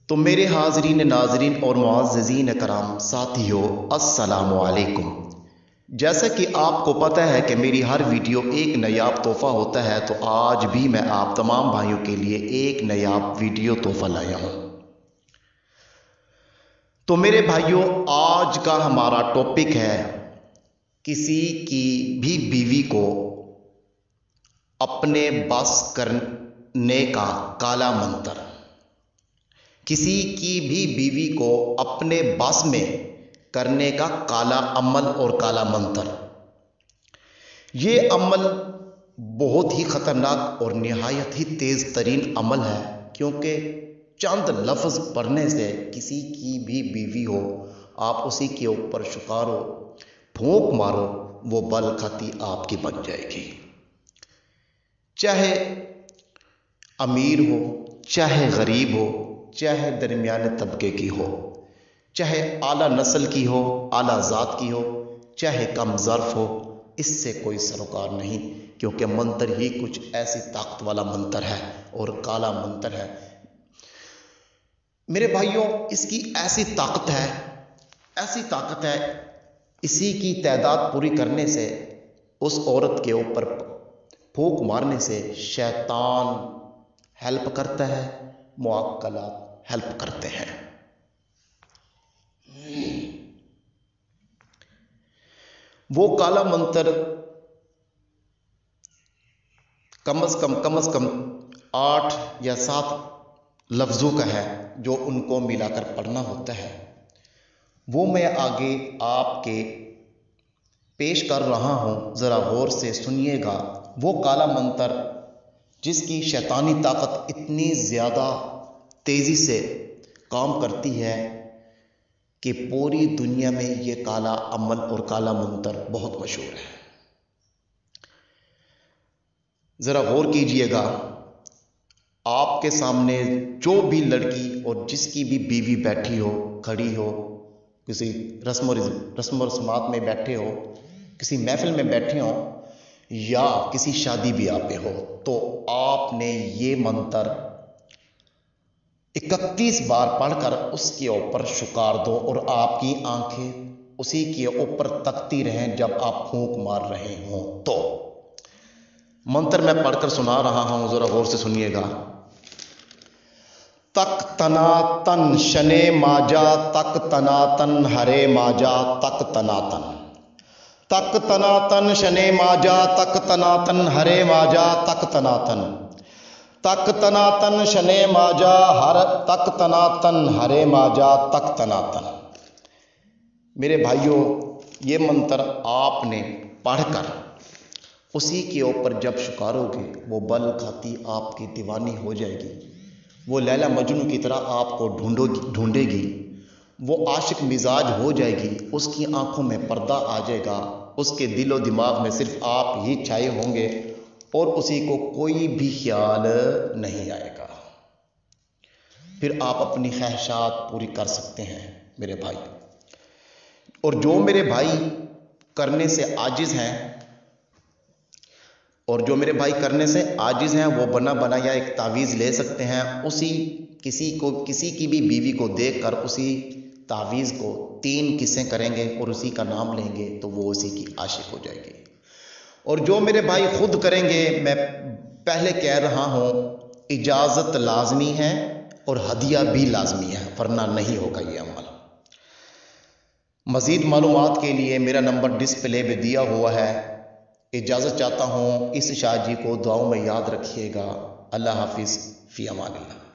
तो मेरे हाजरीन नाजरीन और मुअज़्ज़िज़ीन कराम साथियों, अस्सलामु अलैकुम। जैसा कि आपको पता है कि मेरी हर वीडियो एक नायाब तोहफ़ा होता है, तो आज भी मैं आप तमाम भाइयों के लिए एक नायाब वीडियो तोहफ़ा लाया हूँ। तो मेरे भाइयों, आज का हमारा टॉपिक है किसी की भी बीवी को अपने बस करने का काला मंत्र। किसी की भी बीवी को अपने बस में करने का काला अमल और काला मंत्र। ये अमल बहुत ही ख़तरनाक और निहायत ही तेज़ तरीन अमल है, क्योंकि चंद लफ्ज़ पढ़ने से किसी की भी बीवी हो, आप उसी के ऊपर शुकारो, फूंक मारो, वो बल खाती आपकी बन जाएगी। चाहे अमीर हो, चाहे गरीब हो, चाहे दरमियाने तबके की हो, चाहे आला नस्ल की हो, आला ज़ात की हो, चाहे कम ज़र्फ़ हो, इससे कोई सरोकार नहीं, क्योंकि मंत्र ही कुछ ऐसी ताकत वाला मंत्र है और काला मंत्र है। मेरे भाइयों, इसकी ऐसी ताकत है, इसी की तादाद पूरी करने से, उस औरत के ऊपर फूंक मारने से शैतान हेल्प करता है, मुअक्कलात हेल्प करते हैं। वो काला मंत्र कम से कम 8 या 7 लफ्ज़ों का है, जो उनको मिलाकर पढ़ना होता है। वो मैं आगे आपके पेश कर रहा हूँ, ज़रा गौर से सुनिएगा। वो काला मंत्र जिसकी शैतानी ताकत इतनी ज़्यादा तेज़ी से काम करती है कि पूरी दुनिया में ये काला अमल और काला मंत्र बहुत मशहूर है। ज़रा गौर कीजिएगा। आपके सामने जो भी लड़की और जिसकी भी बीवी बैठी हो, खड़ी हो, किसी रस्म रस्मात में बैठे हो, किसी महफिल में बैठे हो, या किसी शादी ब्याह पे हो, तो आपने ये मंत्र 31 बार पढ़कर उसके ऊपर शुकार दो और आपकी आंखें उसी के ऊपर तकती रहें जब आप फूंक मार रहे हों। तो मंत्र मैं पढ़कर सुना रहा हूं, जरा गौर से सुनिएगा। तक तनातन शने माजा, तक तनातन हरे माजा, तक तनातन, तक तनातन शने माजा, तक तनातन हरे माजा, तक तनातन, तक तनातन शने माजा, तक तनातन हरे माजा, तक तनातन। मेरे भाइयों, ये मंत्र आपने पढ़कर उसी के ऊपर जब शुकारोगे, वो बल खाती आपकी दीवानी हो जाएगी। वो लैला मजनू की तरह आपको ढूंढेगी, वो आशिक मिजाज हो जाएगी, उसकी आंखों में पर्दा आ जाएगा, उसके दिलो दिमाग में सिर्फ आप ही छाए होंगे और उसी को कोई भी ख्याल नहीं आएगा। फिर आप अपनी ख्वाहिशात पूरी कर सकते हैं मेरे भाई। और जो मेरे भाई करने से आजिज हैं, वो बना बनाया एक तावीज़ ले सकते हैं। किसी की भी बीवी को देखकर उसी तावीज़ को 3 किस्सें करेंगे और उसी का नाम लेंगे, तो वो उसी की आशिक हो जाएगी। और जो मेरे भाई खुद करेंगे, मैं पहले कह रहा हूँ, इजाज़त लाजमी है और हदिया भी लाजमी है, वरना नहीं होगा ये अमल। मज़ीद मालूमात के लिए मेरा नंबर डिस्प्ले पे दिया हुआ है। इजाज़त चाहता हूँ। इस शाह जी को दुआओं में याद रखिएगा। अल्लाह हाफिज़, फ़ी अमानिल्लाह।